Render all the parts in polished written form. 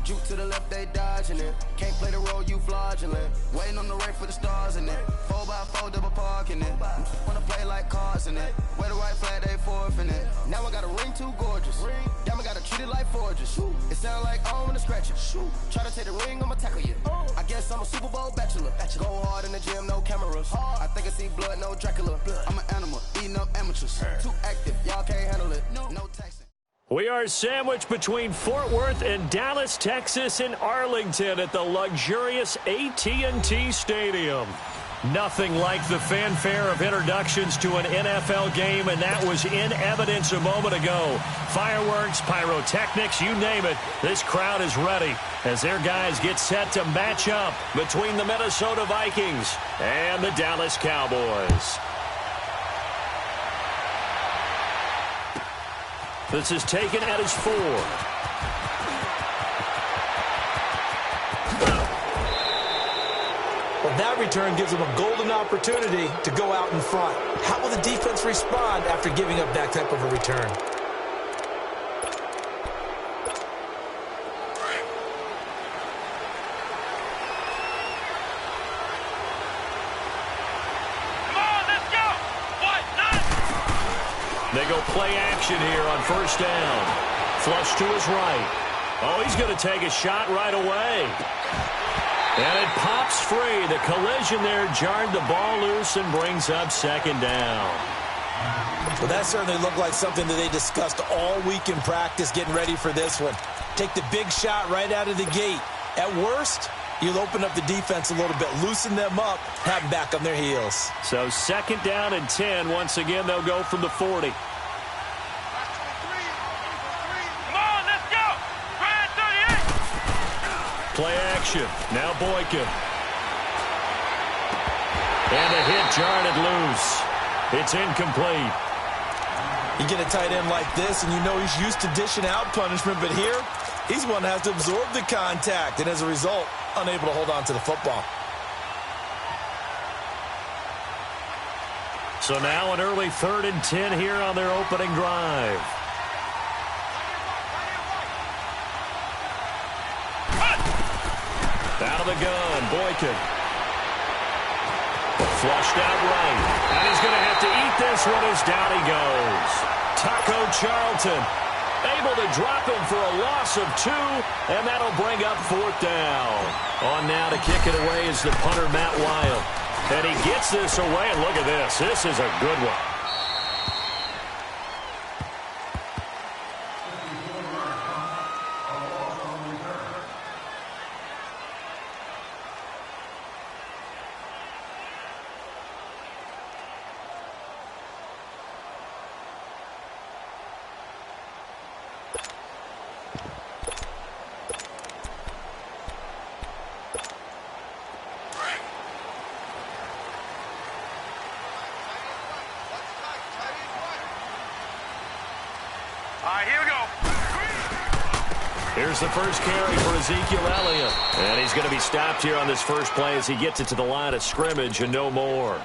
Juke to the left, they dodging it. Can't play the role, you fraudulent. Waiting on the right for the stars in it. 4x4 double parking it. Wanna play like cars in it. Wear the right flag, they forfeiting it. Now I got a ring too gorgeous. Damn, I gotta treat it like forges. It sound like I don't wanna scratch it. Try to take the ring, I'ma tackle you. I guess I'm a Super Bowl bachelor. Go hard in the gym, no cameras. I think I see blood, no Dracula. I'm an animal, eating up amateurs. Too active, y'all can't handle it. No taxing. We are sandwiched between Fort Worth and Dallas, Texas, and Arlington at the luxurious AT&T Stadium. Nothing like the fanfare of introductions to an NFL game, and that was in evidence a moment ago. Fireworks, pyrotechnics, you name it. This crowd is ready as their guys get set to match up between the Minnesota Vikings and the Dallas Cowboys. This is taken at his 4. Well, that return gives them a golden opportunity to go out in front. How will the defense respond after giving up that type of a return? They go play action here on first down. Flush to his right. Oh, he's going to take a shot right away. And it pops free. The collision there jarred the ball loose and brings up second down. Well, that certainly looked like something that they discussed all week in practice getting ready for this one. Take the big shot right out of the gate. At worst, you'll open up the defense a little bit, loosen them up, have them back on their heels. So second down and 10. Once again, they'll go from the 40. Play action. Now Boykin. And a hit jarred it loose. It's incomplete. You get a tight end like this, and you know he's used to dishing out punishment, but here, he's one that has to absorb the contact, and as a result, unable to hold on to the football. So now an early 3rd and 10 here on their opening drive. Out of the gun, Boykin. Flushed out right. And he's going to have to eat this one as down he goes. Taco Charlton able to drop him for a loss of 2, and that'll bring up 4th down. On now to kick it away is the punter, Matt Wild. And he gets this away, and look at this. This is a good one. Here we go. Here's the first carry for Ezekiel Elliott. And he's going to be stopped here on this first play as he gets it to the line of scrimmage and no more.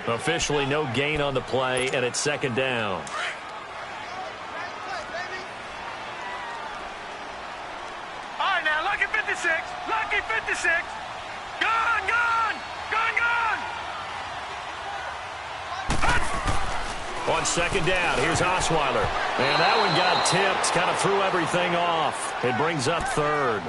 Officially no gain on the play, and it's second down. All right, now, lucky 56. Lucky 56. Gone, gone. Gone, gone. On second down, here's Osweiler. And that one got tipped, kind of threw everything off. It brings up 3rd.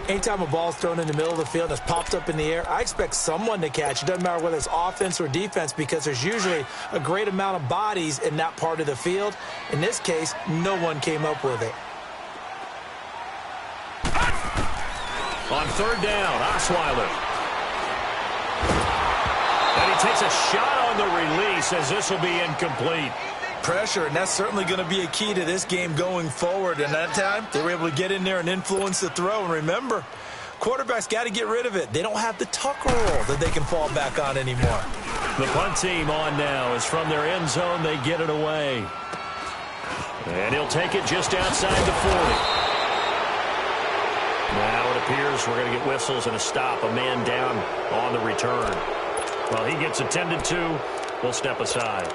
Anytime a ball's thrown in the middle of the field that's popped up in the air, I expect someone to catch. It doesn't matter whether it's offense or defense, because there's usually a great amount of bodies in that part of the field. In this case, no one came up with it. On 3rd down, Osweiler. And he takes a shot on the release as this will be incomplete. Pressure, and that's certainly going to be a key to this game going forward. And that time, they were able to get in there and influence the throw. And remember, quarterbacks got to get rid of it. They don't have the tuck roll that they can fall back on anymore. The punt team on now is from their end zone. They get it away. And he'll take it just outside the 40. Now it appears we're going to get whistles and a stop. A man down on the return. Well, he gets attended to. We'll step aside.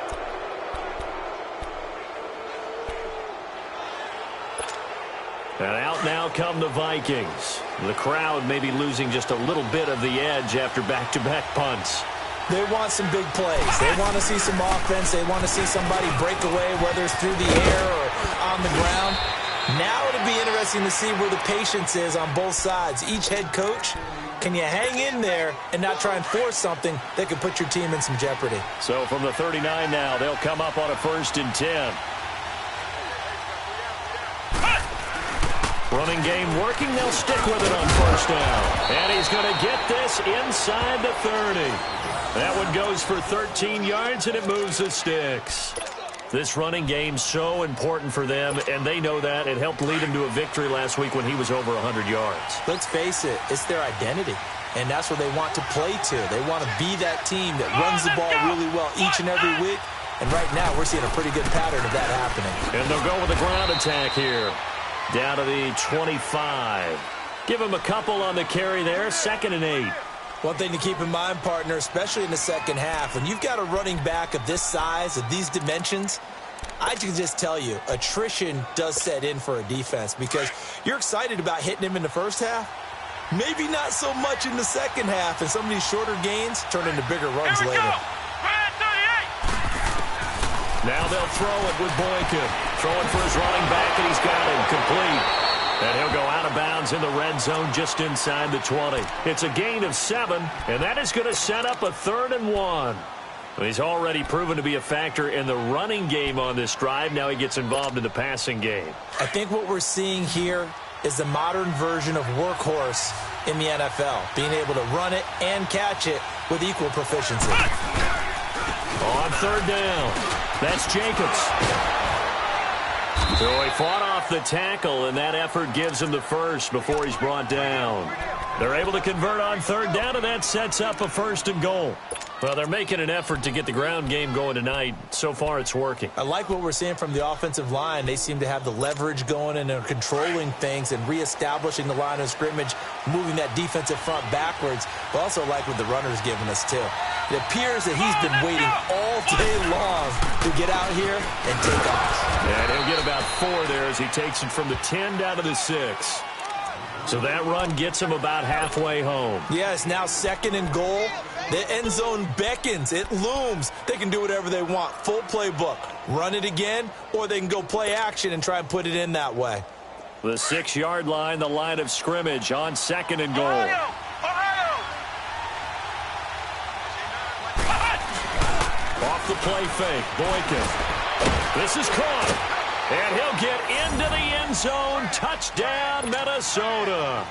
And out now come the Vikings. The crowd may be losing just a little bit of the edge after back-to-back punts. They want some big plays. They want to see some offense. They want to see somebody break away, whether it's through the air or on the ground. Now it'll be interesting to see where the patience is on both sides. Each head coach, can you hang in there and not try and force something that could put your team in some jeopardy? So from the 39 now, they'll come up on a 1st and 10. Running game working. They'll stick with it on 1st down. And he's going to get this inside the 30. That one goes for 13 yards, and it moves the sticks. This running game so important for them, and they know that. It helped lead him to a victory last week when he was over 100 yards. Let's face it, it's their identity, and that's what they want to play to. They want to be that team that runs the ball really well each and every week, and right now we're seeing a pretty good pattern of that happening. And they'll go with a ground attack here. Down to the 25. Give him a couple on the carry there, 2nd and 8. One thing to keep in mind, partner, especially in the second half, when you've got a running back of this size, of these dimensions, I can just tell you, attrition does set in for a defense because you're excited about hitting him in the first half. Maybe not so much in the second half, and some of these shorter gains turn into bigger runs later. Now they'll throw it with Boykin. Throwing for his running back, and he's got him complete. And he'll go out of bounds in the red zone just inside the 20. It's a gain of 7, and that is going to set up a 3rd and 1. He's already proven to be a factor in the running game on this drive. Now he gets involved in the passing game. I think what we're seeing here is the modern version of workhorse in the NFL, being able to run it and catch it with equal proficiency. On 3rd down, that's Jacobs. So he fought off the tackle, and that effort gives him the first before he's brought down. They're able to convert on 3rd down, and that sets up a 1st and goal. Well, they're making an effort to get the ground game going tonight. So far, it's working. I like what we're seeing from the offensive line. They seem to have the leverage going and are controlling things and reestablishing the line of scrimmage, moving that defensive front backwards. I also like what the runner's giving us, too. It appears that he's been waiting all day long to get out here and take off. And he'll get about 4 there as he takes it from the 10 down to the 6. So that run gets him about halfway home. Yes, now 2nd and goal. The end zone beckons. It looms. They can do whatever they want. Full playbook. Run it again, or they can go play action and try and put it in that way. The 6-yard line, the line of scrimmage on 2nd and goal. Off the play fake, Boykin. This is caught. And he'll get into the end zone. Touchdown, Minnesota.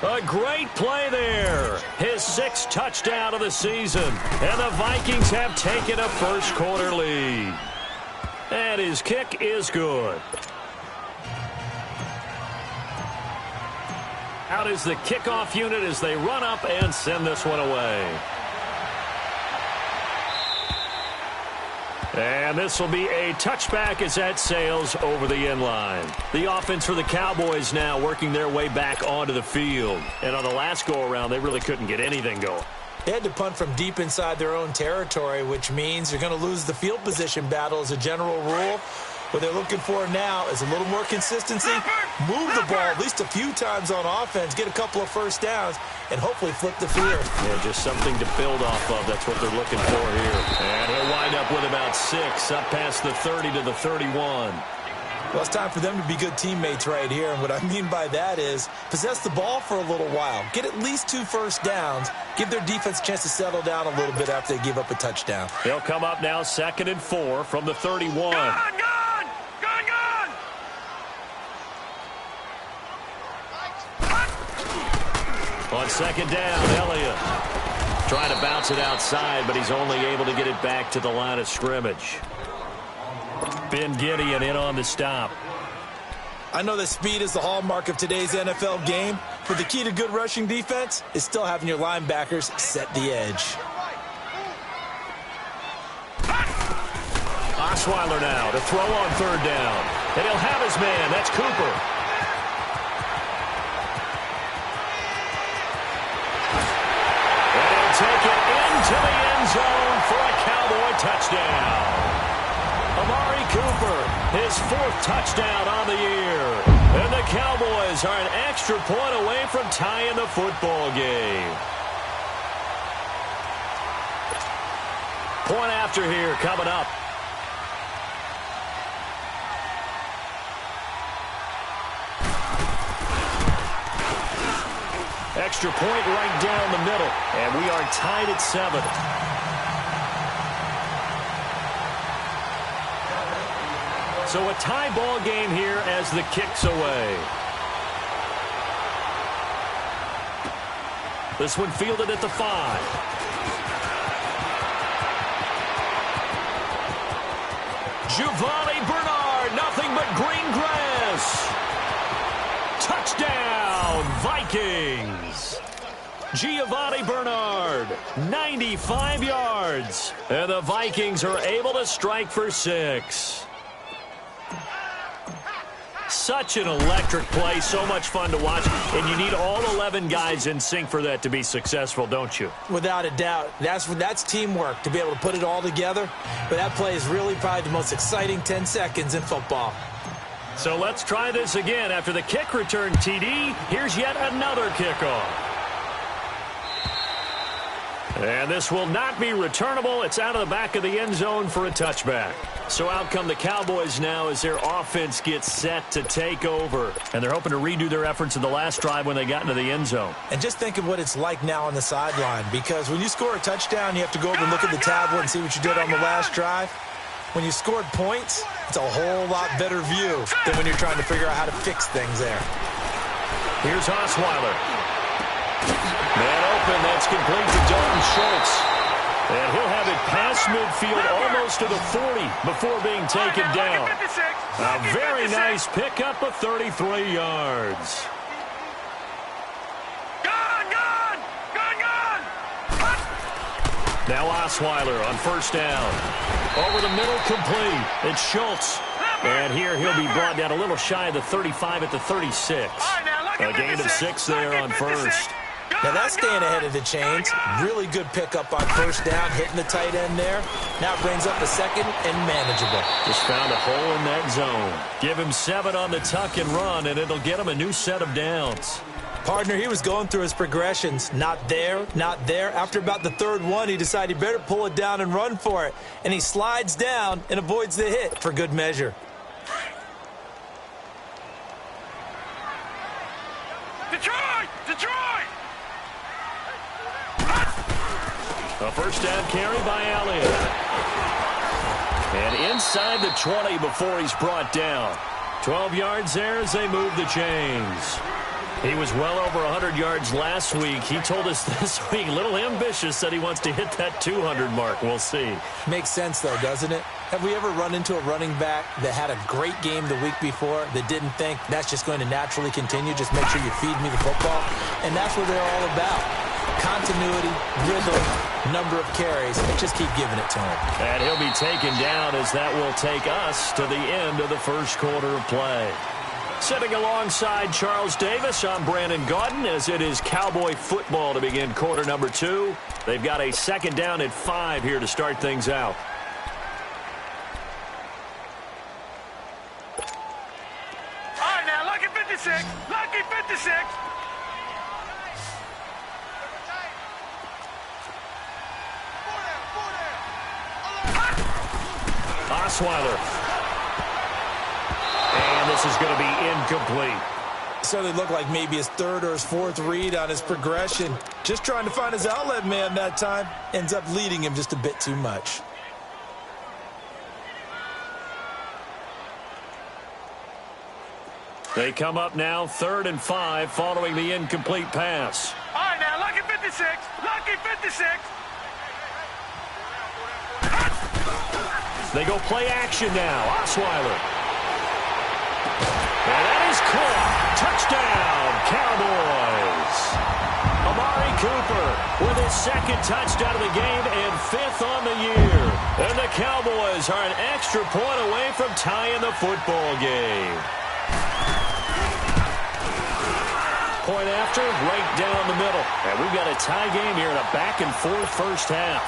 A great play there. His 6th touchdown of the season. And the Vikings have taken a 1st quarter lead. And his kick is good. Out is the kickoff unit as they run up and send this one away. And this will be a touchback as that sails over the end line. The offense for the Cowboys now working their way back onto the field. And on the last go-around, they really couldn't get anything going. They had to punt from deep inside their own territory, which means you're going to lose the field position battle as a general rule. What they're looking for now is a little more consistency, move the ball at least a few times on offense, get a couple of 1st downs, and hopefully flip the field. Yeah, just something to build off of. That's what they're looking for here. And he'll wind up with about 6, up past the 30 to the 31. Well, it's time for them to be good teammates right here, and what I mean by that is possess the ball for a little while, get at least 2 1st downs, give their defense a chance to settle down a little bit after they give up a touchdown. They'll come up now 2nd and 4 from the 31. On 2nd down, Elliott trying to bounce it outside, but he's only able to get it back to the line of scrimmage. Ben Gideon in on the stop. I know that speed is the hallmark of today's NFL game, but the key to good rushing defense is still having your linebackers set the edge. Osweiler now to throw on 3rd down. And he'll have his man. That's Cooper. Take it into the end zone for a Cowboy touchdown. Amari Cooper, his 4th touchdown on the year. And the Cowboys are an extra point away from tying the football game. Point after here coming up. Extra point right down the middle. And we are tied at 7. So a tie ball game here as the kick's away. This one fielded at the 5. Giovanni Bernard, nothing but green grass. Touchdown, Vikings. Giovanni Bernard, 95 yards. And the Vikings are able to strike for 6. Such an electric play, so much fun to watch, and you need all 11 guys in sync for that to be successful, don't you? Without a doubt. That's teamwork, to be able to put it all together. But that play is really probably the most exciting 10 seconds in football. So let's try this again. After the kick return TD, here's yet another kickoff. And this will not be returnable. It's out of the back of the end zone for a touchback. So out come the Cowboys now as their offense gets set to take over. And they're hoping to redo their efforts in the last drive when they got into the end zone. And just think of what it's like now on the sideline. Because when you score a touchdown, you have to go over and look at the tablet and see what you did on the last drive. When you scored points, it's a whole lot better view than when you're trying to figure out how to fix things there. Here's Osweiler. Man open, that's complete to Dalton Schultz. And he'll have it past midfield almost to the 40 before being taken down. A very nice pickup of 33 yards. Now Osweiler on first down. Over the middle, complete. It's Schultz. And here he'll be brought down a little shy of the 35 at the 36. A gain of 6 there on first. Now that's staying ahead of the chains. Really good pickup on first down, hitting the tight end there. Now it brings up the second and manageable. Just found a hole in that zone. Give him 7 on the tuck and run, and it'll get him a new set of downs. Partner, he was going through his progressions. Not there, not there. After about the third one, he decided he better pull it down and run for it. And he slides down and avoids the hit for good measure. Detroit! Detroit! A first down carry by Elliott. And inside the 20 before he's brought down. 12 yards there as they move the chains. He was well over 100 yards last week. He told us this week, a little ambitious, that he wants to hit that 200 mark. We'll see. Makes sense, though, doesn't it? Have we ever run into a running back that had a great game the week before that didn't think that's just going to naturally continue? Just make sure you feed me the football. And that's what they're all about. Continuity, rhythm, number of carries. Just keep giving it to him. And he'll be taken down as that will take us to the end of the first quarter of play. Sitting alongside Charles Davis, I'm Brandon Gaudin as it is Cowboy football to begin quarter number 2. They've got a second down at 5 here to start things out. All right, now, lucky 56. Lucky 56. Osweiler. And this is going to be incomplete. So they look like maybe his third or his fourth read on his progression. Just trying to find his outlet man that time. Ends up leading him just a bit too much. They come up now 3rd and 5 following the incomplete pass. All right, now, lucky 56. Lucky 56. They go play action now. Osweiler. And that is caught. Touchdown, Cowboys. Amari Cooper with his second touchdown of the game and 5th on the year. And the Cowboys are an extra point away from tying the football game. Point after, right down the middle. And we've got a tie game here in a back-and-forth first half.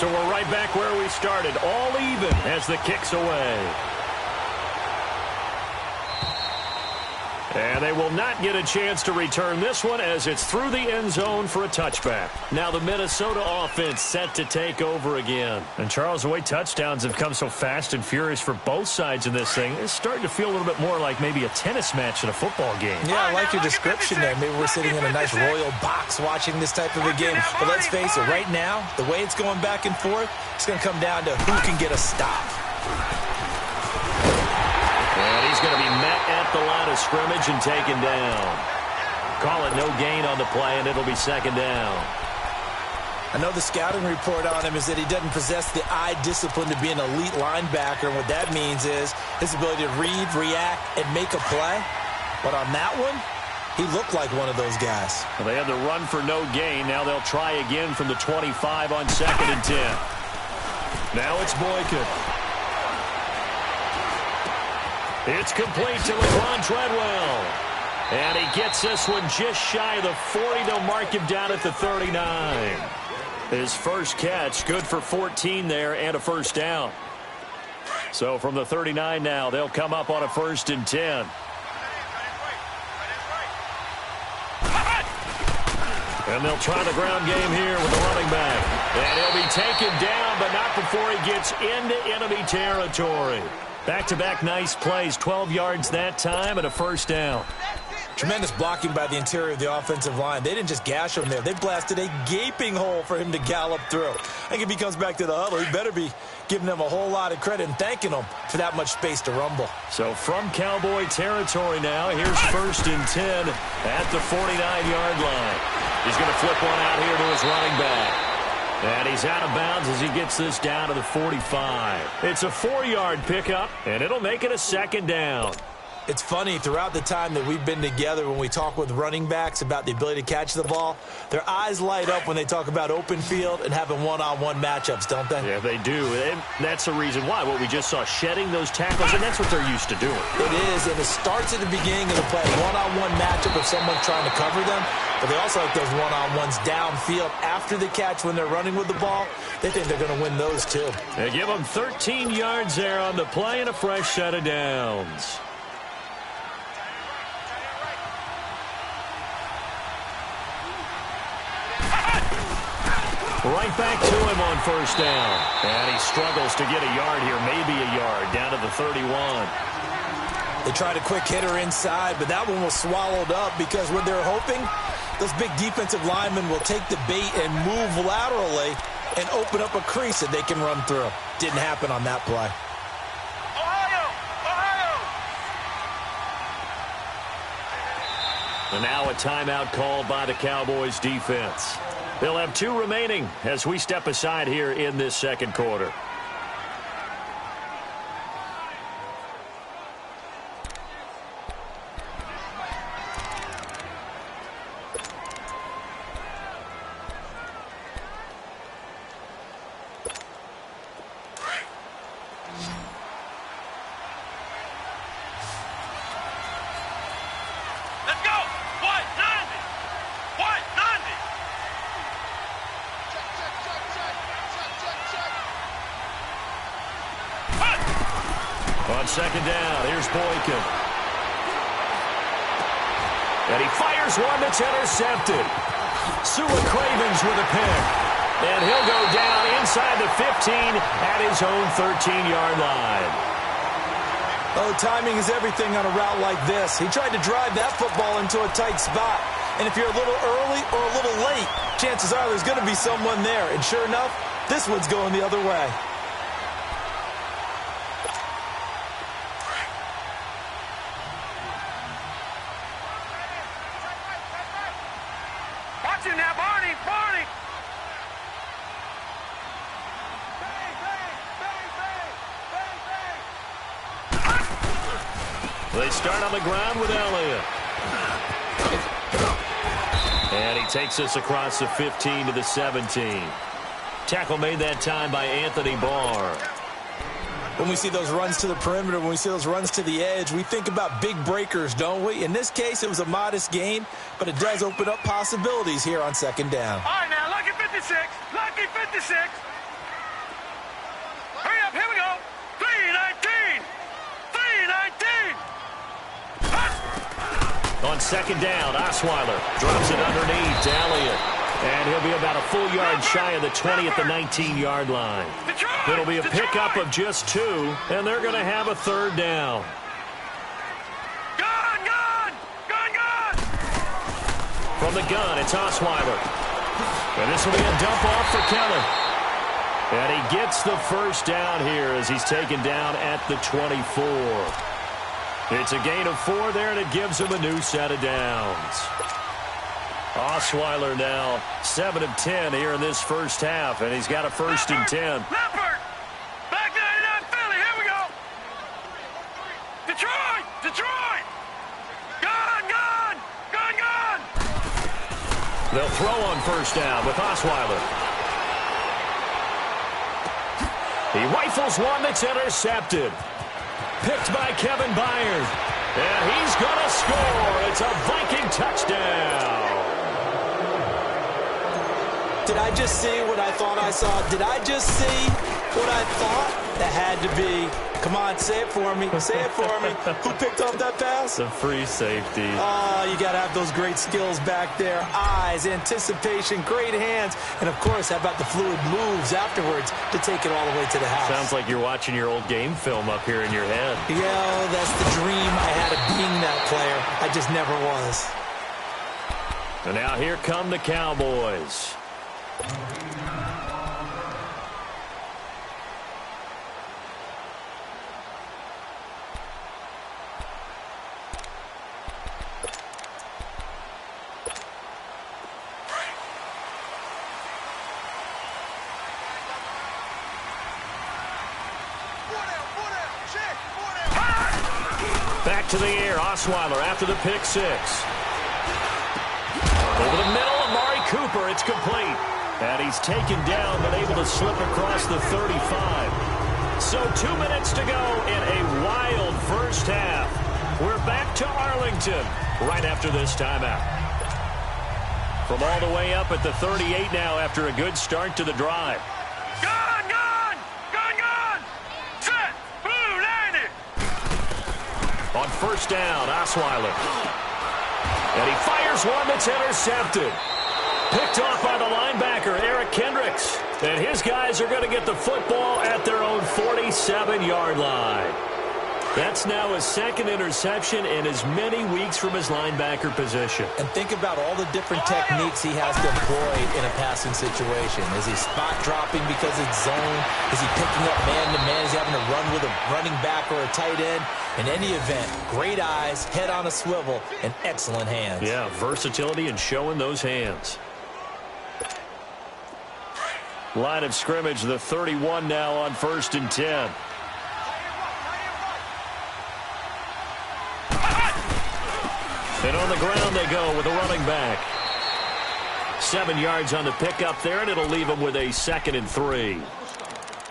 So we're right back where we started, all even as the kick's away. And they will not get a chance to return this one as it's through the end zone for a touchback. Now the Minnesota offense set to take over again. And Charles, the way touchdowns have come so fast and furious for both sides in this thing, it's starting to feel a little bit more like maybe a tennis match in a football game. Yeah, I like your description there. Maybe we're sitting in a nice royal box watching this type of a game. But let's face it, right now, the way it's going back and forth, it's going to come down to who can get a stop. And he's going to be met at the line of scrimmage and taken down. Call it no gain on the play, and it'll be second down. I know the scouting report on him is that he doesn't possess the eye discipline to be an elite linebacker. And what that means is his ability to read, react, and make a play. But on that one, he looked like one of those guys. Well, they had the run for no gain. Now they'll try again from the 25 on 2nd and 10. Now it's Boykin. It's complete to LeBron Treadwell. And he gets this one just shy of the 40. They'll mark him down at the 39. His first catch, good for 14 there and a first down. So from the 39 now, they'll come up on a 1st and 10. And they'll try the ground game here with the running back. And he'll be taken down, but not before he gets into enemy territory. Back-to-back nice plays, 12 yards that time and a first down. Tremendous blocking by the interior of the offensive line. They didn't just gash him there. They blasted a gaping hole for him to gallop through. I think if he comes back to the huddle, he better be giving them a whole lot of credit and thanking them for that much space to rumble. So from Cowboy territory now, here's 1st and 10 at the 49-yard line. He's going to flip one out here to his running back. And he's out of bounds as he gets this down to the 45. It's a 4-yard pickup, and it'll make it a second down. It's funny, throughout the time that we've been together, when we talk with running backs about the ability to catch the ball, their eyes light up when they talk about open field and having one-on-one matchups, don't they? Yeah, they do. And that's the reason why. What we just saw, shedding those tackles, and that's what they're used to doing. It is, and it starts at the beginning of the play. One-on-one matchup of someone trying to cover them, but they also like those one-on-ones downfield after the catch when they're running with the ball. They think they're going to win those, too. They give them 13 yards there on the play and a fresh set of downs. Right back to him on first down. And he struggles to get a yard here, maybe a yard, down to the 31. They tried a quick hitter inside, but that one was swallowed up because what they're hoping, those big defensive linemen will take the bait and move laterally and open up a crease that they can run through. Didn't happen on that play. And now a timeout called by the Cowboys defense. They'll have 2 remaining as we step aside here in this second quarter. On second down, here's Boykin. And he fires one that's intercepted. Sua Cravens with a pick. And he'll go down inside the 15 at his own 13-yard line. Oh, timing is everything on a route like this. He tried to drive that football into a tight spot. And if you're a little early or a little late, chances are there's going to be someone there. And sure enough, this one's going the other way. They start on the ground with Elliott. And he takes us across the 15 to the 17. Tackle made that time by Anthony Barr. When we see those runs to the perimeter, when we see those runs to the edge, we think about big breakers, don't we? In this case, it was a modest gain, but it does open up possibilities here on second down. All right, now, lucky 56. Lucky 56. Hurry up, here we go. 319. 319. On second down, Osweiler drops it underneath to Elliott. And he'll be about a full yard shy of the 20 at the 19-yard line. It'll be a pickup of just 2, and they're going to have a third down. From the gun, it's Osweiler. And this will be a dump off for Keller. And he gets the first down here as he's taken down at the 24. It's a gain of 4 there, and it gives him a new set of downs. Osweiler now 7 of 10 here in this first half, and he's got a first and 10. Leopard! Back 99 Philly, here we go! Detroit! Detroit! Gun! Gun! Gun! Gun! They'll throw on first down with Osweiler. He rifles one that's intercepted. Picked by Kevin Byard. And he's going to score. It's a Viking touchdown. Did I just see what I thought I saw? Did I just see what I thought? That had to be. Come on, say it for me. Say it for me. Who picked up that pass? The free safety. Oh, you got to have those great skills back there. Eyes, anticipation, great hands. And, of course, how about the fluid moves afterwards to take it all the way to the house? Sounds like you're watching your old game film up here in your head. Yeah, that's the dream I had of being that player. I just never was. And now here come the Cowboys. Back to the air, Osweiler after the pick 6. Over the middle, Amari Cooper, it's complete. And he's taken down, but able to slip across the 35. So 2 minutes to go in a wild first half. We're back to Arlington right after this timeout. From all the way up at the 38 now after a good start to the drive. Gun! Gun! Gun! Gun! Set! Blue! Landed! On first down, Osweiler. And he fires one that's intercepted. Picked off by the linebacker, Eric Kendricks. And his guys are going to get the football at their own 47-yard line. That's now his second interception in as many weeks from his linebacker position. And think about all the different techniques he has to employ in a passing situation. Is he spot dropping because it's zone? Is he picking up man-to-man? Is he having to run with a running back or a tight end? In any event, great eyes, head on a swivel, and excellent hands. Yeah, versatility and showing those hands. Line of scrimmage, the 31 now on first and 10. And on the ground they go with a running back. 7 yards on the pickup there, and it'll leave them with a 2nd and 3.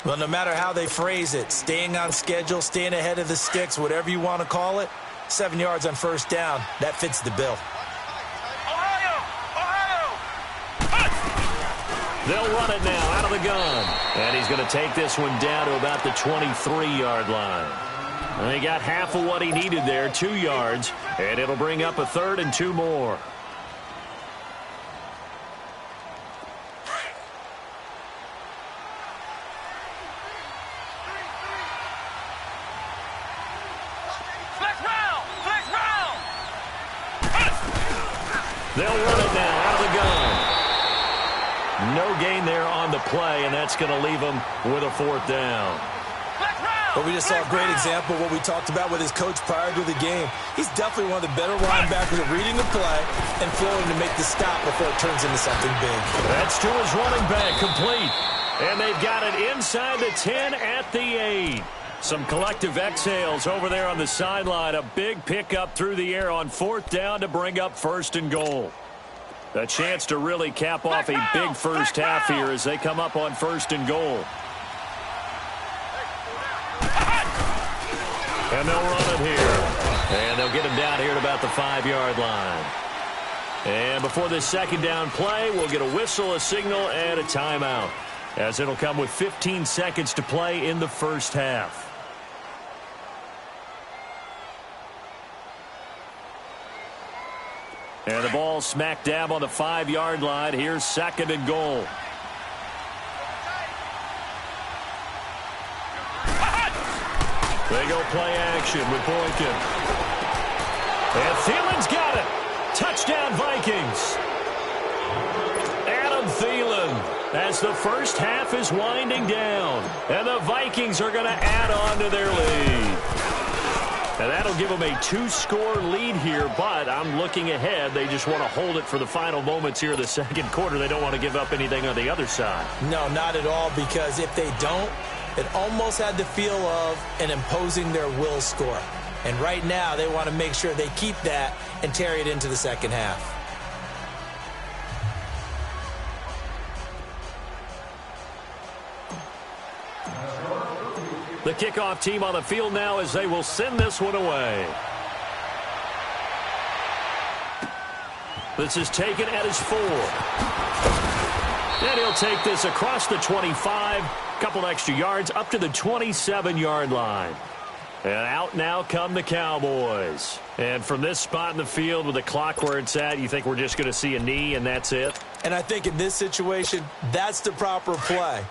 Well, no matter how they phrase it, staying on schedule, staying ahead of the sticks, whatever you want to call it, 7 yards on first down, that fits the bill. Ohio! Ohio! They'll run it now out of the gun. And he's going to take this one down to about the 23-yard line. And he got half of what he needed there, 2 yards, and it'll bring up a 3rd and 2 more. They'll run it now out of the gun. No gain there on the play, and that's going to leave them with a 4th down. But we just saw a great example of what we talked about with his coach prior to the game. He's definitely one of the better linebackers at reading the play and flowing to make the stop before it turns into something big. That's to his running back, complete. And they've got it inside the 10 at the 8. Some collective exhales over there on the sideline. A big pickup through the air on 4th down to bring up 1st and goal. A chance to really cap off a big first half here as they come up on 1st and goal. And they'll run it here. And they'll get him down here at about the 5-yard line. And before this 2nd down play, we'll get a whistle, a signal, and a timeout, as it'll come with 15 seconds to play in the first half. And the ball smack dab on the 5-yard line. Here's 2nd and goal. They go play action with Boykin. And Thielen's got it. Touchdown, Vikings. Adam Thielen, as the first half is winding down. And the Vikings are going to add on to their lead. And that'll give them a 2-score lead here, but I'm looking ahead. They just want to hold it for the final moments here in the second quarter. They don't want to give up anything on the other side. No, not at all, because if they don't, it almost had the feel of an imposing their will score. And right now, they want to make sure they keep that and carry it into the second half. The kickoff team on the field now as they will send this one away. This is taken at his 4. And he'll take this across the 25, couple extra yards up to the 27-yard line. And out now come the Cowboys. And from this spot in the field with the clock where it's at, you think we're just going to see a knee and that's it? And I think in this situation, that's the proper play.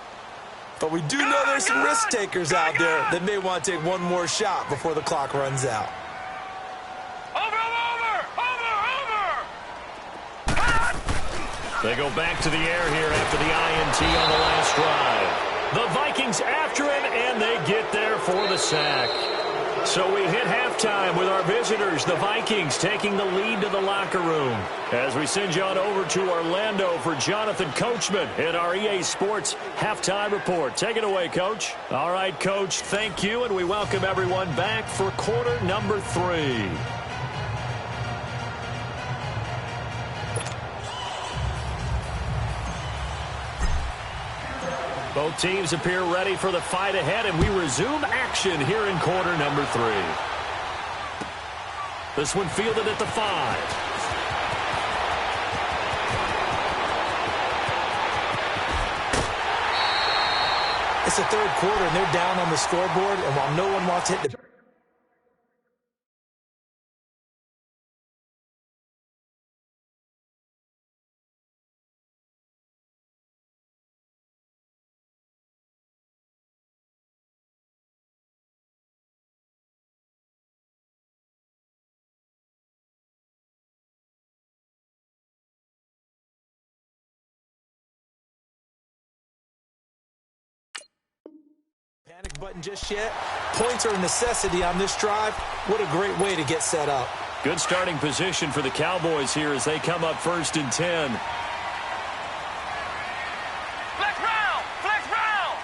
But we do know there's some risk takers out there that may want to take one more shot before the clock runs out. They go back to the air here after the INT on the last drive. The Vikings after it, and they get there for the sack. So we hit halftime with our visitors, the Vikings, taking the lead to the locker room. As we send you on over to Orlando for Jonathan Coachman in our EA Sports Halftime Report. Take it away, Coach. All right, Coach, thank you, and we welcome everyone back for quarter number 3. Both teams appear ready for the fight ahead, and we resume action here in quarter number 3. This one fielded at the 5. It's the third quarter, and they're down on the scoreboard, and while no one wants to hit the... panic button just yet. Points are a necessity on this drive. What a great way to get set up. Good starting position for the Cowboys here as they come up 1st and 10. Flex round! Flex round!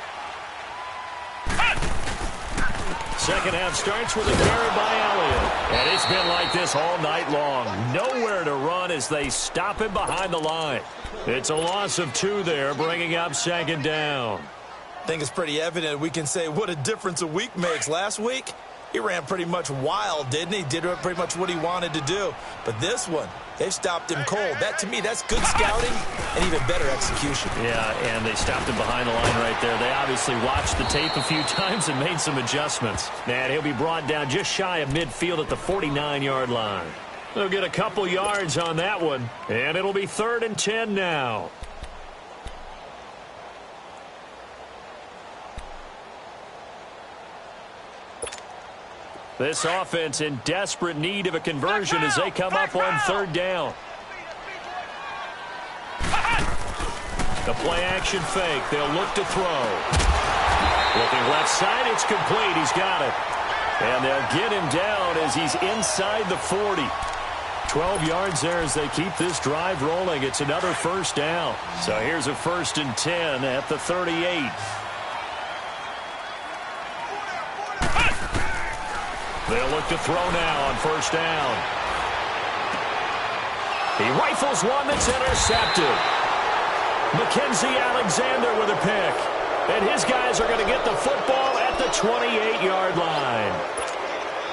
Second half starts with a carry by Elliott. And it's been like this all night long. Nowhere to run as they stop him behind the line. It's a loss of 2 there, bringing up 2nd down. I think it's pretty evident we can say what a difference a week makes. Last week, he ran pretty much wild, didn't he? Did pretty much what he wanted to do. But this one, they stopped him cold. That, to me, that's good scouting and even better execution. Yeah, and they stopped him behind the line right there. They obviously watched the tape a few times and made some adjustments. And he'll be brought down just shy of midfield at the 49-yard line. They'll get a couple yards on that one, and it'll be 3rd and 10 now. This offense in desperate need of a conversion as they come up on 3rd down. The play-action fake. They'll look to throw. Looking left side, it's complete. He's got it. And they'll get him down as he's inside the 40. 12 yards there as they keep this drive rolling. It's another 1st down. So here's a 1st and 10 at the 38. They'll look to throw now on 1st down. He rifles one that's intercepted. Mackenzie Alexander with a pick. And his guys are going to get the football at the 28-yard line.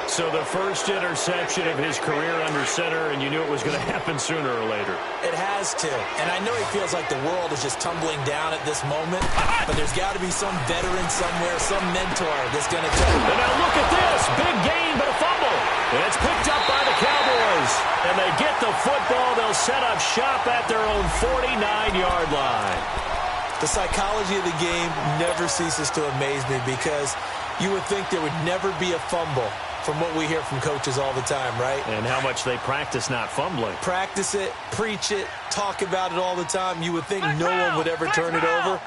So the first interception of his career under center, and you knew it was going to happen sooner or later. It has to. And I know he feels like the world is just tumbling down at this moment, but there's got to be some veteran somewhere, some mentor that's going to tell him. And now look at this. Big gain, but a fumble. And it's picked up by the Cowboys. And they get the football. They'll set up shop at their own 49-yard line. The psychology of the game never ceases to amaze me because you would think there would never be a fumble from what we hear from coaches all the time, right? And how much they practice not fumbling. Practice it, preach it, talk about it all the time. You would think no one would ever turn it over.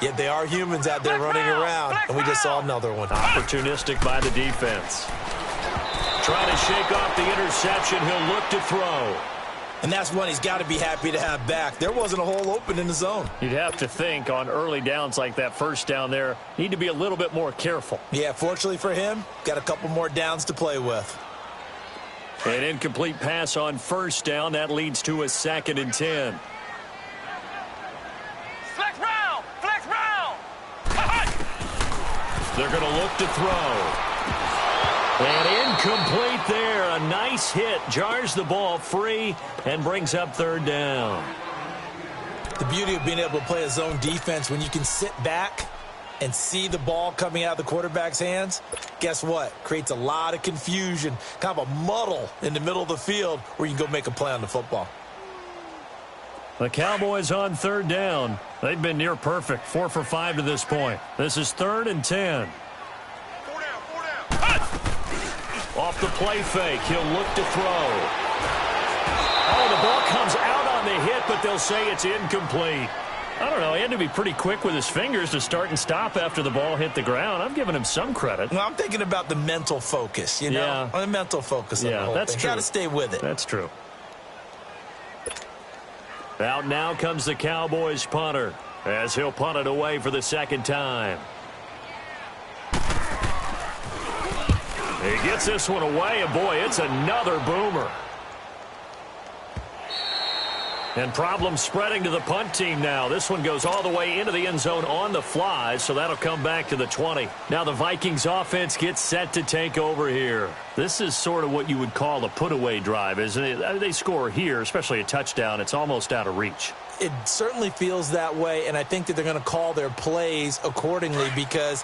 Yet they are humans out there running around, and we just saw another one. Opportunistic by the defense. Trying to shake off the interception. He'll look to throw. And that's one he's got to be happy to have back. There wasn't a hole open in the zone. You'd have to think on early downs like that first down there, need to be a little bit more careful. Yeah, fortunately for him, got a couple more downs to play with. An incomplete pass on first down. That leads to a 2nd and 10. Flex round! Flex round! They're going to look to throw. And incomplete there. A nice hit. Jars the ball free and brings up 3rd down. The beauty of being able to play a zone defense when you can sit back and see the ball coming out of the quarterback's hands, guess what? Creates a lot of confusion, kind of a muddle in the middle of the field where you can go make a play on the football. The Cowboys on 3rd down. They've been near perfect, 4 for 5 to this point. This is 3rd and 10. Four down. Off the play fake, he'll look to throw. Oh, the ball comes out on the hit, but they'll say it's incomplete. I don't know, he had to be pretty quick with his fingers to start and stop after the ball hit the ground. I'm giving him some credit. Well, I'm thinking about the mental focus, you know? Yeah. The mental focus of the whole that's thing. true. Got to stay with it. That's true. Out now comes the Cowboys punter as he'll punt it away for the 2nd time. He gets this one away, and boy, it's another boomer. And problems spreading to the punt team now. This one goes all the way into the end zone on the fly, so that'll come back to the 20. Now the Vikings offense gets set to take over here. This is sort of what you would call a put-away drive, isn't it? They score here, especially a touchdown. It's almost out of reach. It certainly feels that way, and I think that they're going to call their plays accordingly because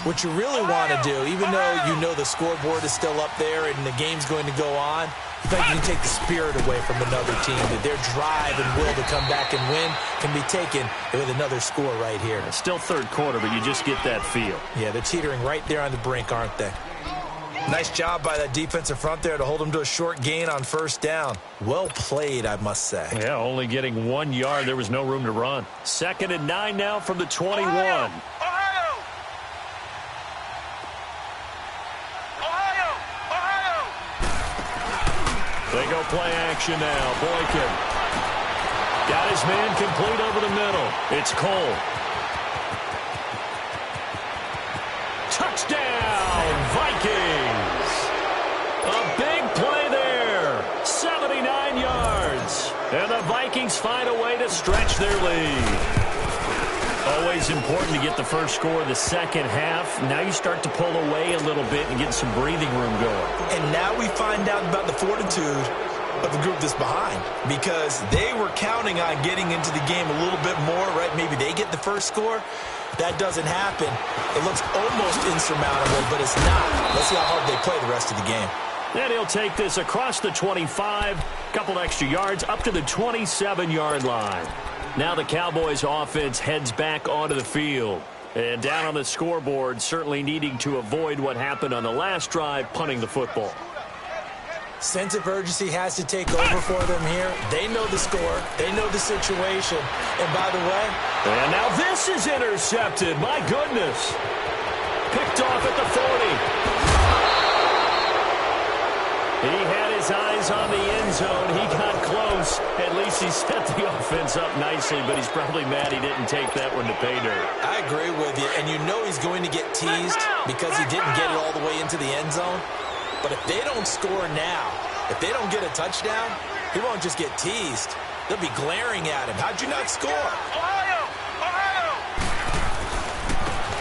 what you really want to do, even though you know the scoreboard is still up there and the game's going to go on, in fact, you can take the spirit away from another team, that their drive and will to come back and win can be taken with another score right here. It's still 3rd quarter, but you just get that feel. Yeah, they're teetering right there on the brink, aren't they? Nice job by that defensive front there to hold them to a short gain on 1st down. Well played, I must say. Yeah, only getting 1 yard. There was no room to run. 2nd and 9 now from the 21. Ohio! They go play action now. Boykin got his man complete over the middle. It's Cole. Touchdown, Vikings. A big play there. 79 yards. And the Vikings find a way to stretch their lead. Always important to get the first score of the 2nd half. Now you start to pull away a little bit and get some breathing room going. And now we find out about the fortitude of the group that's behind because they were counting on getting into the game a little bit more, right? Maybe they get the first score. That doesn't happen. It looks almost insurmountable, but it's not. Let's see how hard they play the rest of the game. And he'll take this across the 25, couple extra yards, up to the 27-yard line. Now the Cowboys offense heads back onto the field. And down on the scoreboard, certainly needing to avoid what happened on the last drive, punting the football. Sense of urgency has to take over for them here. They know the score. They know the situation. And by the way... And now this is intercepted. My goodness. Picked off at the 40. He had his eyes on the end zone. He got close. At least he set the offense up nicely, but he's probably mad he didn't take that one to pay dirt. I agree with you, and you know he's going to get teased because he didn't get it all the way into the end zone. But if they don't score now, if they don't get a touchdown, he won't just get teased. They'll be glaring at him. How'd you not score? Ohio! Ohio!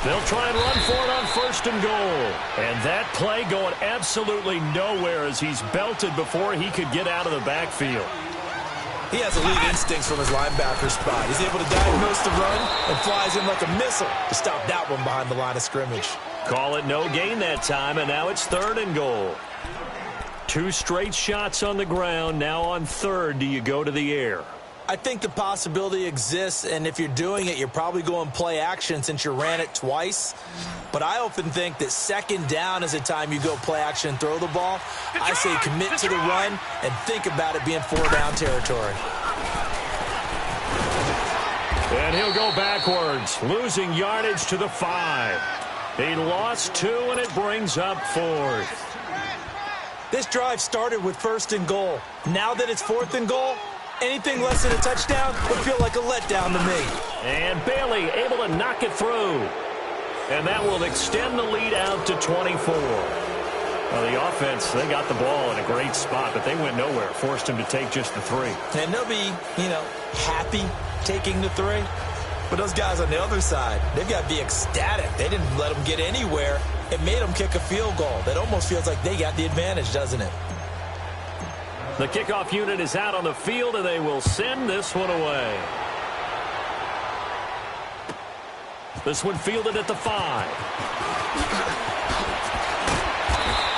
They'll try and run for it on 1st and goal. And that play going absolutely nowhere as he's belted before he could get out of the backfield. He has elite instincts from his linebacker spot. He's able to diagnose the run and flies in like a missile to stop that one behind the line of scrimmage. Call it no gain that time, and now it's 3rd and goal. 2 straight shots on the ground. Now on third, do you go to the air? I think the possibility exists, and if you're doing it, you're probably going play action since you ran it twice. But I often think that second down is the time you go play action and throw the ball. I say commit to the run and think about it being 4-down territory. And he'll go backwards, losing yardage to the 5. He lost 2, and it brings up 4th. This drive started with 1st and goal. Now that it's 4th and goal, anything less than a touchdown would feel like a letdown to me. And Bailey able to knock it through. And that will extend the lead out to 24. Well, the offense, they got the ball in a great spot, but they went nowhere. Forced him to take just the 3. And they'll be, happy taking the 3. But those guys on the other side, they've got to be ecstatic. They didn't let them get anywhere. It made them kick a field goal. That almost feels like they got the advantage, doesn't it? The kickoff unit is out on the field, and they will send this one away. This one fielded at the 5.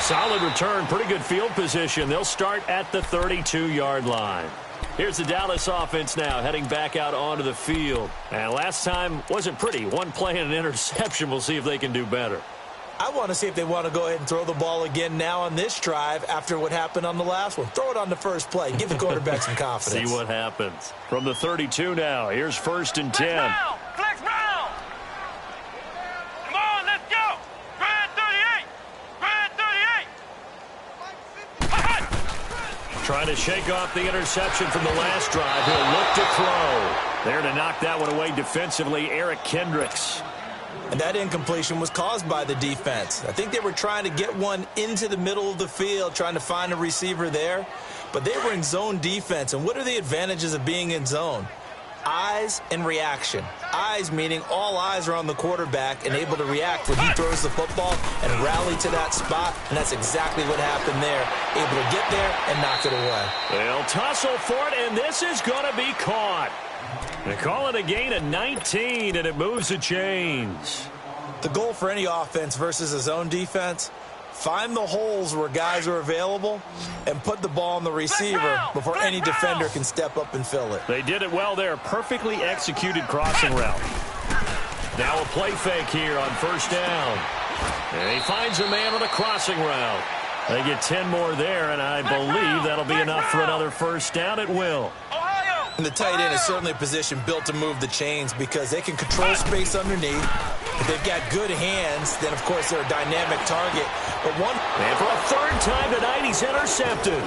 Solid return, pretty good field position. They'll start at the 32-yard line. Here's the Dallas offense now, heading back out onto the field. And last time wasn't pretty. One play and an interception. We'll see if they can do better. I want to see if they want to go ahead and throw the ball again now on this drive after what happened on the last one. Throw it on the first play. Give the quarterback some confidence. See what happens. From the 32 now, here's 1st and 10. Flex Brown! Come on, let's go! Grand 38! Grand 38! Trying to shake off the interception from the last drive. He'll look to throw. There to knock that one away defensively, Eric Kendricks. And that incompletion was caused by the defense. I think they were trying to get one into the middle of the field, trying to find a receiver there. But they were in zone defense. And what are the advantages of being in zone? Eyes and reaction. Eyes meaning all eyes are on the quarterback and able to react when he throws the football and rally to that spot. And that's exactly what happened there. Able to get there and knock it away. They'll tussle for it, and this is going to be caught. They call it a gain of 19, and it moves the chains. The goal for any offense versus a zone defense, find the holes where guys are available and put the ball on the receiver before any defender can step up and fill it. They did it well there. Perfectly executed crossing route. Now a play fake here on 1st down. And he finds a man on a crossing route. They get 10 more there, and I believe that'll be enough for another 1st down. It will. And the tight end is certainly a position built to move the chains because they can control space underneath. If they've got good hands, then, of course, they're a dynamic target. But and for a 3rd time tonight, he's intercepted.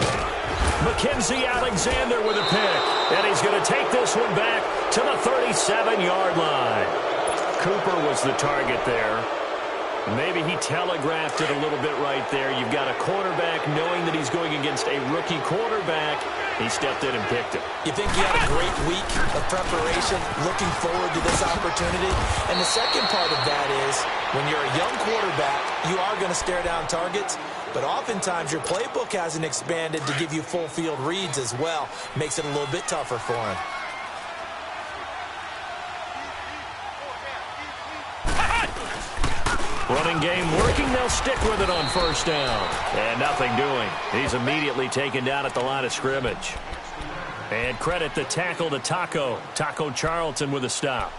Mackenzie Alexander with a pick. And he's going to take this one back to the 37-yard line. Cooper was the target there. Maybe he telegraphed it a little bit right there. You've got a quarterback knowing that he's going against a rookie quarterback. He stepped in and picked it. You think he had a great week of preparation, looking forward to this opportunity? And the second part of that is, when you're a young quarterback, you are going to stare down targets, but oftentimes your playbook hasn't expanded to give you full field reads as well. Makes it a little bit tougher for him. Running game working. They'll stick with it on 1st down. And nothing doing. He's immediately taken down at the line of scrimmage. And credit the tackle to Taco. Taco Charlton with a stop.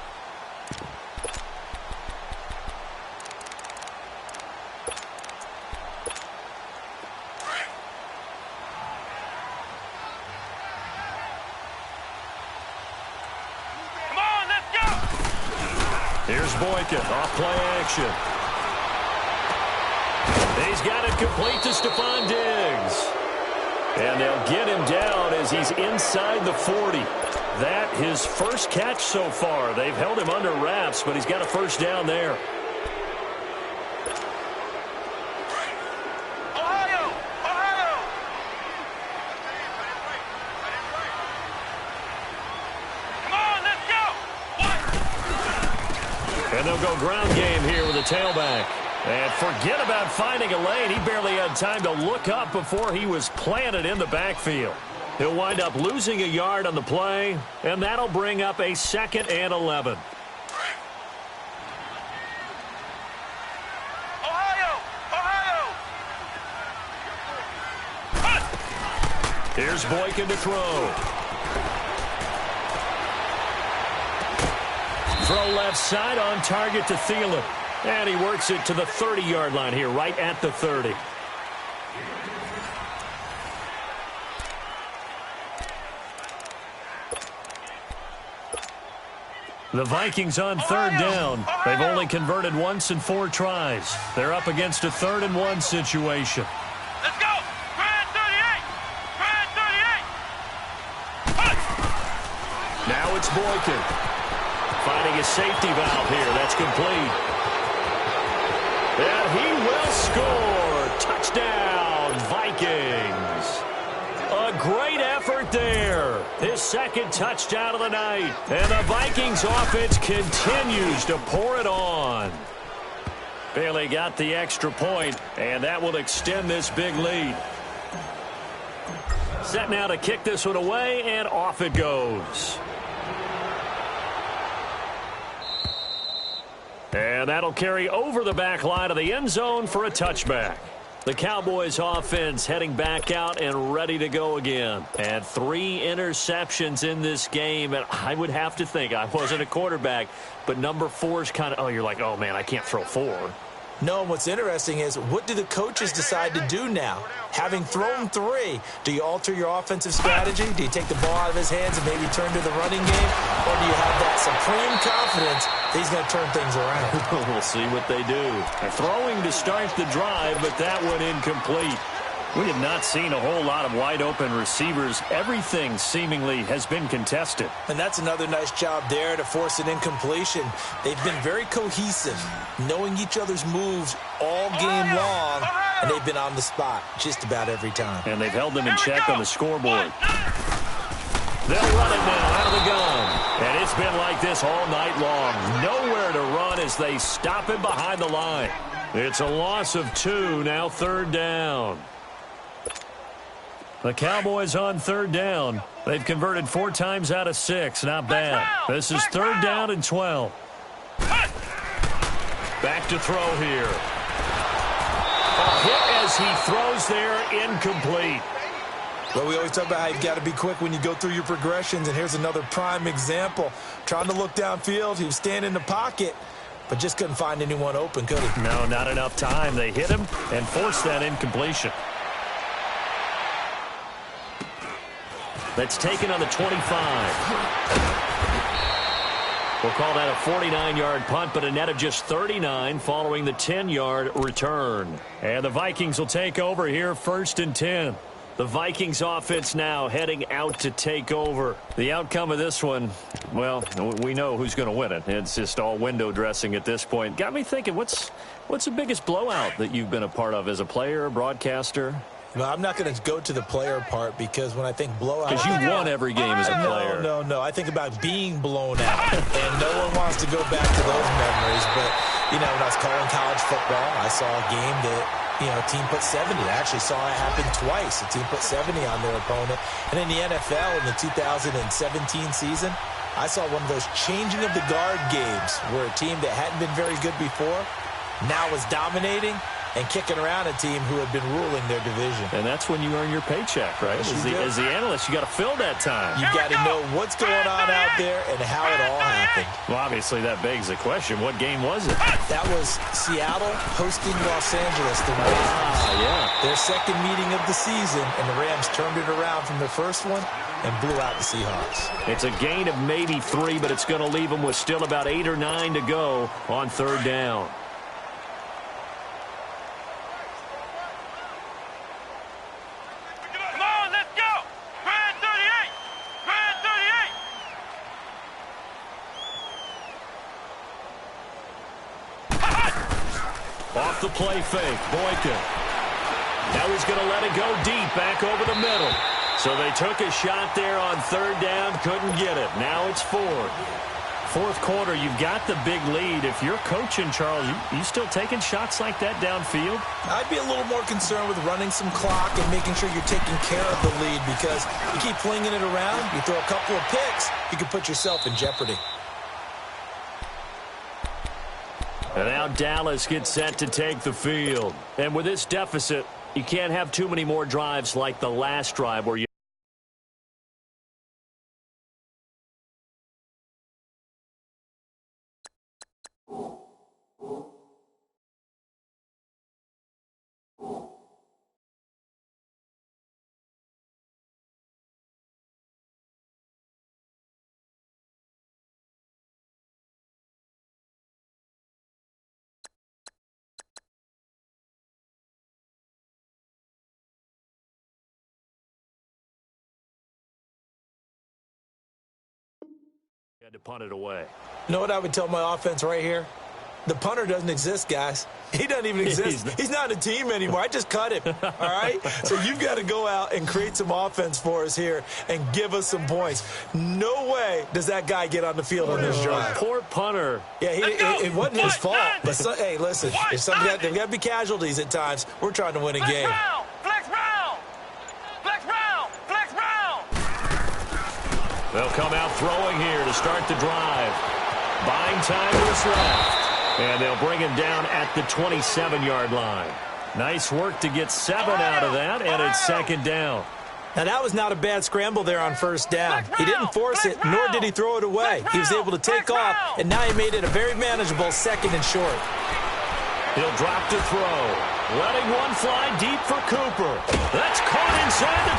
Come on, let's go! Here's Boykin off play action. He's got it complete to Stephon Diggs. And they'll get him down as he's inside the 40. That his first catch so far. They've held him under wraps, but he's got a 1st down there. Ohio! Ohio! Come on, let's go! And they'll go ground game here with a tailback. And forget about finding a lane. He barely had time to look up before he was planted in the backfield. He'll wind up losing a yard on the play, and that'll bring up a 2nd and 11. Ohio! Ohio! Here's Boykin to throw. Throw left side on target to Thielen. And he works it to the 30-yard line here, right at the 30. The Vikings on third down. They've only converted once in 4 tries. They're up against a 3rd and 1 situation. Let's go! Grand 38! Grand 38! Push! Now it's Boykin. Finding a safety valve here. That's complete. And he will score. Touchdown, Vikings. A great effort there. His 2nd touchdown of the night. And the Vikings offense continues to pour it on. Bailey got the extra point, and that will extend this big lead. Set now to kick this one away, and off it goes. And that'll carry over the back line of the end zone for a touchback. The Cowboys offense heading back out and ready to go again. And 3 interceptions in this game. And I would have to think, I wasn't a quarterback, but number 4 is kind of, you're like, oh, man, I can't throw 4. No, what's interesting is what do the coaches decide to do now? Having thrown 3, do you alter your offensive strategy? Do you take the ball out of his hands and maybe turn to the running game? Or do you have that supreme confidence that he's going to turn things around? We'll see what they do. They're throwing to start the drive, but that one incomplete. We have not seen a whole lot of wide-open receivers. Everything seemingly has been contested. And that's another nice job there to force an incompletion. They've been very cohesive, knowing each other's moves all game long, and they've been on the spot just about every time. And they've held them in check on the scoreboard. They'll run it now out of the gun. And it's been like this all night long. Nowhere to run as they stop him behind the line. It's a loss of 2, now 3rd down. The Cowboys on 3rd down. They've converted 4 times out of 6. Not bad. This is 3rd down and 12. Back to throw here. A hit as he throws there, incomplete. Well, we always talk about how you've got to be quick when you go through your progressions, and here's another prime example. Trying to look downfield, he was standing in the pocket, but just couldn't find anyone open, could he? No, not enough time. They hit him and forced that incompletion. That's taken on the 25. We'll call that a 49-yard punt, but a net of just 39 following the 10-yard return. And the Vikings will take over here 1st and 10. The Vikings offense now heading out to take over. The outcome of this one, well, we know who's going to win it. It's just all window dressing at this point. Got me thinking, what's the biggest blowout that you've been a part of as a player, broadcaster? No, I'm not going to go to the player part because when I think blowout... Because you won every game as a player. No. I think about being blown out. And no one wants to go back to those memories. But, you know, when I was calling college football, I saw a game that, you know, a team put 70. I actually saw it happen twice. A team put 70 on their opponent. And in the NFL in the 2017 season, I saw one of those changing of the guard games where a team that hadn't been very good before now was dominating and kicking around a team who had been ruling their division. And that's when you earn your paycheck, right? As the analyst, you got to fill that time. You got to know what's going on out there and how it all happened. Well, obviously, that begs the question, what game was it? That was Seattle hosting Los Angeles, the Rams. Yeah. Their 2nd meeting of the season, and the Rams turned it around from their first one and blew out the Seahawks. It's a gain of maybe 3, but it's going to leave them with still about 8 or 9 to go on 3rd down. Off the play fake, Boykin. Now he's going to let it go deep, back over the middle. So they took a shot there on 3rd down, couldn't get it. Now it's 4th. 4th quarter, you've got the big lead. If you're coaching, Charles, you still taking shots like that downfield? I'd be a little more concerned with running some clock and making sure you're taking care of the lead because you keep flinging it around, you throw a couple of picks, you can put yourself in jeopardy. And now Dallas gets set to take the field. And with this deficit, you can't have too many more drives like the last drive where you had to punt it away. You know what I would tell my offense right here? The punter doesn't exist, guys. He doesn't even exist. He's not a team anymore. I just cut him, all right? So you've got to go out and create some offense for us here and give us some points. No way does that guy get on the field on this drive. Poor punter. Yeah, it wasn't his fault. But, hey, listen, there's got to be casualties at times. We're trying to win a game. Flex round! Flex round! Flex round! They'll come out throwing here to start the drive. Buying time to his left. And they'll bring him down at the 27-yard line. Nice work to get 7 out of that, and it's second down. Now, that was not a bad scramble there on first down. He didn't force it, nor did he throw it away. He was able to take off, and now he made it a very manageable second and short. He'll drop to throw. Letting one fly deep for Cooper. That's caught inside the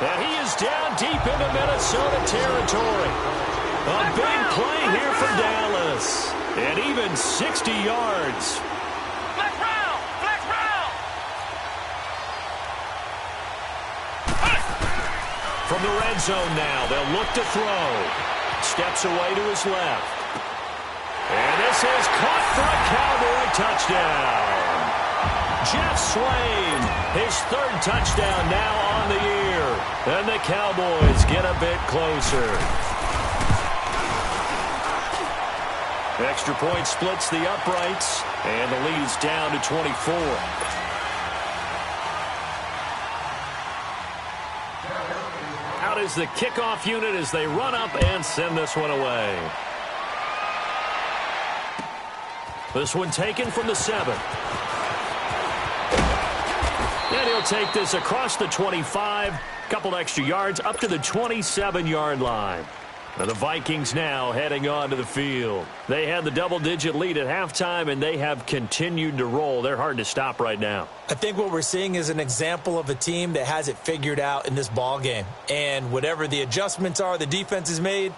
20. And he is down deep into Minnesota territory. A big play here for Dallas. And even 60 yards. Flex round! Flex round! From the red zone now, they'll look to throw. Steps away to his left. And this is caught for a Cowboy touchdown. Jeff Swain, his 3rd touchdown now on the year. And the Cowboys get a bit closer. Extra point splits the uprights, and the lead's down to 24. Out is the kickoff unit as they run up and send this one away. This one taken from the 7. And he'll take this across the 25, couple extra yards up to the 27-yard line. Now the Vikings now heading onto the field. They had the double-digit lead at halftime, and they have continued to roll. They're hard to stop right now. I think what we're seeing is an example of a team that has it figured out in this ball game. And whatever the adjustments are the defense has made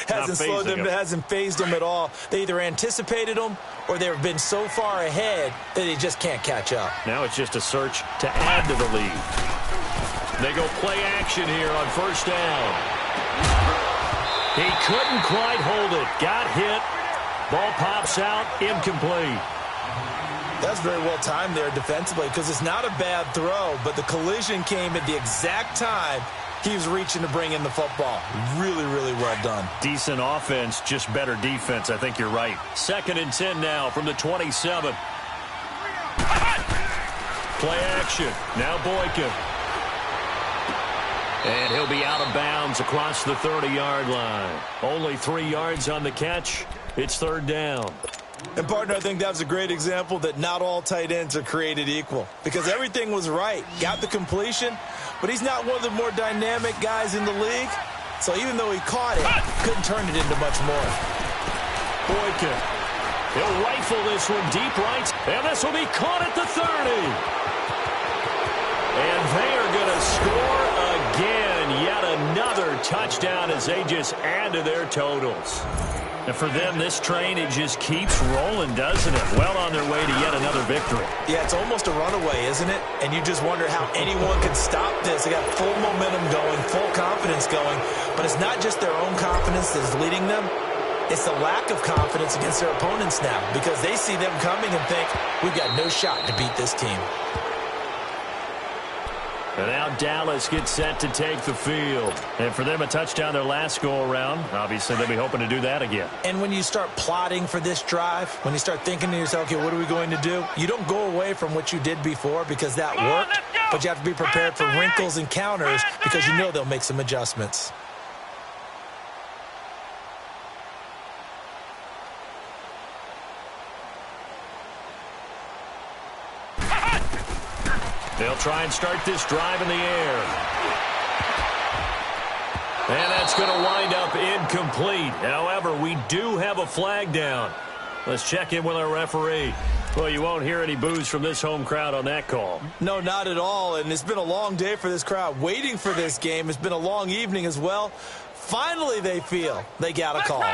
hasn't slowed them, hasn't phased them at all. They either anticipated them or they've been so far ahead that they just can't catch up. Now it's just a search to add to the lead. They go play action here on first down. He couldn't quite hold it. Got hit. Ball pops out. Incomplete. That's very well timed there defensively because it's not a bad throw, but the collision came at the exact time he was reaching to bring in the football. Really, really well done. Decent offense, just better defense. I think you're right. 2nd and 10 now from the 27. Play action. Now Boykin. And he'll be out of bounds across the 30-yard line. Only 3 yards on the catch. It's 3rd down. And, partner, I think that was a great example that not all tight ends are created equal because everything was right. Got the completion, but he's not one of the more dynamic guys in the league. So even though he caught it, couldn't turn it into much more. Boykin. He'll rifle this one deep right. And this will be caught at the 30. And they are going to score again. Yet another touchdown as they just add to their totals. And for them, this train, it just keeps rolling, doesn't it? Well on their way to yet another victory. Yeah, it's almost a runaway, isn't it? And you just wonder how anyone can stop this. They got full momentum going, full confidence going. But it's not just their own confidence that's leading them. It's the lack of confidence against their opponents now because they see them coming and think, we've got no shot to beat this team. And now Dallas gets set to take the field. And for them, a touchdown their last go-around. Obviously, they'll be hoping to do that again. And when you start plotting for this drive, when you start thinking to yourself, okay, what are we going to do? You don't go away from what you did before because that worked, but you have to be prepared for wrinkles and counters because you know they'll make some adjustments. They'll try and start this drive in the air. And that's going to wind up incomplete. However, we do have a flag down. Let's check in with our referee. Well, you won't hear any boos from this home crowd on that call. No, not at all. And it's been a long day for this crowd waiting for this game. It's been a long evening as well. Finally, they feel they got a call.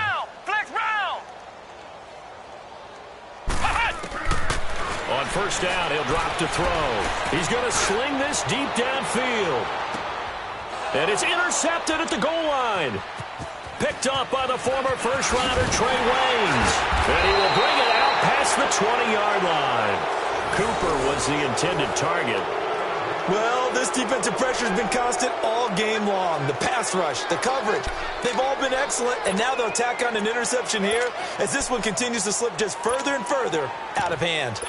Flex round! On first down, he'll drop to throw. He's going to sling this deep downfield. And it's intercepted at the goal line. picked off by the former first-rounder Trey Waynes. And he will bring it out past the 20-yard line. Cooper was the intended target. Well, this defensive pressure has been constant all game long. The pass rush, the coverage, they've all been excellent, and now they'll tack on an interception here as this one continues to slip just further and further out of hand.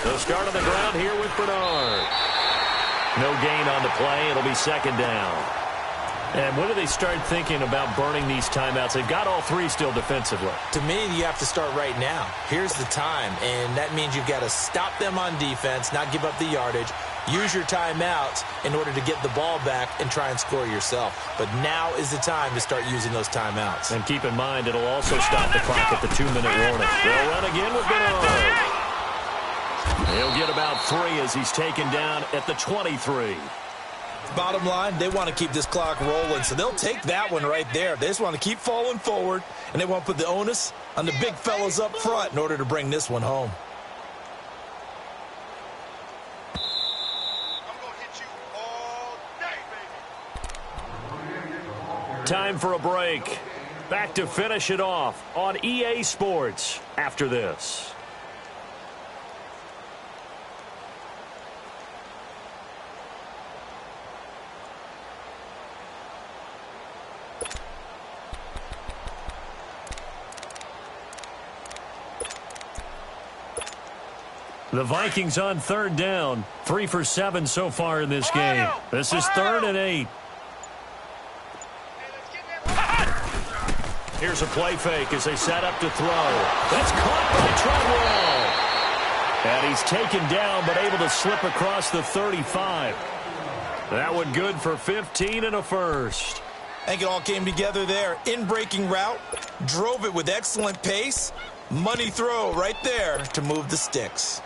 They'll start on the ground here with Bernard. No gain on the play. It'll be second down. And when do they start thinking about burning these timeouts? They've got all three still defensively. To me, you have to start right now. Here's the time, and that means you've got to stop them on defense, not give up the yardage, use your timeouts in order to get the ball back and try and score yourself. But now is the time to start using those timeouts. And keep in mind, it'll also stop the clock at the 2-minute warning. They'll run again with Bernard. He'll get about 3 as he's taken down at the 23. Bottom line, they want to keep this clock rolling, so they'll take that one right there. They just want to keep falling forward, and they want to put the onus on the big fellas up front in order to bring this one home. I'm going to hit you all day, baby. Time for a break. Back to finish it off on EA Sports after this. The Vikings on third down. 3 for 7 so far in this game. This is 3rd and 8. Here's a play fake as they set up to throw. That's caught by Treadwell. And he's taken down but able to slip across the 35. That one good for 15 and a first. I think it all came together there. In-breaking route, drove it with excellent pace. Money throw right there to move the sticks.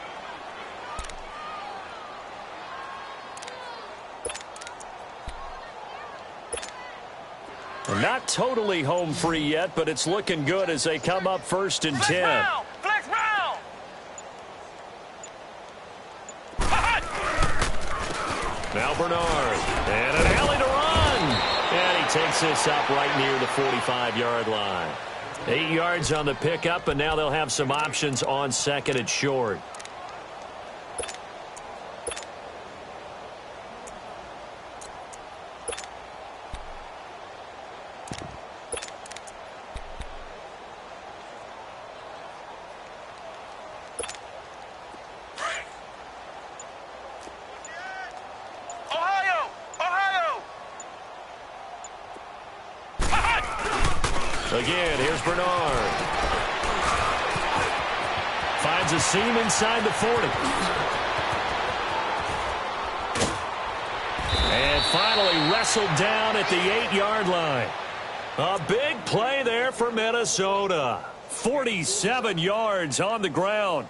Not totally home free yet, but it's looking good as they come up 1st and 10. Flex Brown! Now Bernard. And an alley to run. And he takes this up right near the 45-yard line. 8 yards on the pickup, and now they'll have some options on 2nd and short. Again, here's Bernard. Finds a seam inside the 40. And finally wrestled down at the 8-yard line. A big play there for Minnesota. 47 yards on the ground.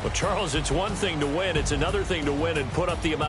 Well, Charles, it's one thing to win. It's another thing to win and put up the amount